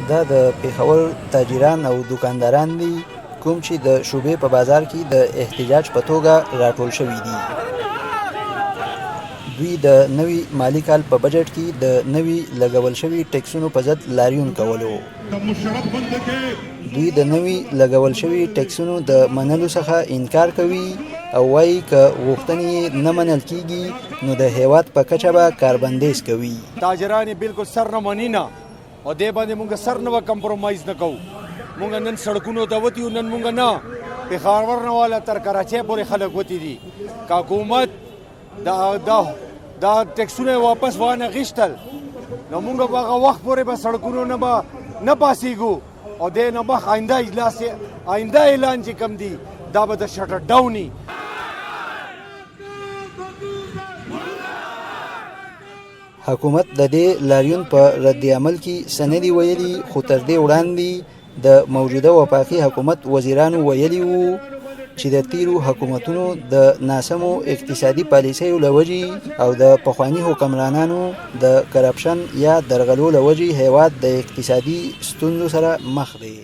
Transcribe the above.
دا د پېښور تاجران او دکانداران دي کوم چې د شوبې په بازار کې د احتجاج په توګه راټول شوي دي. دوی د نوي مالي کال په بجټ کې د نوي لګول شوي ټیکسونو په ضد لاریون کولو. دوی د نوي لګول شوي ټیکسونو د منلو څخه انکار کوي او وایي که غوښتنې نه منل کیږي نو د هیواد په کچه به کاربندیز کوي. تاجران یې بالکل سر نه مني نه او دې باندې مونږ سر نه کمپرومایز نه کوو. مونږ نن سړکونو ته وتي نن مونږ نه پېښور نه والا تر کراچۍ پورې خلک وتي دي. که حکومت دا ټیکسونه واپس وانه غیشتل نو مونږ به هغه وخت پورې به سړکونو نه پاسېږو او دې نه مخ آینده اعلان چې کم دي دا به د شټر ډاوني. حکومت د دې لاریون په رد عمل کې څه نه دي ویلي، خو تر دې وړاندې د موجوده وفاقي حکومت وزیرانو ویلي وو چې د تیرو حکومتونو د ناسمو اقتصادي پالیسیو له وجې او د پخواني حکمرانانو د کرپشن یا درغلو له وجې هیواد د اقتصادي ستونزو سره مخ دی.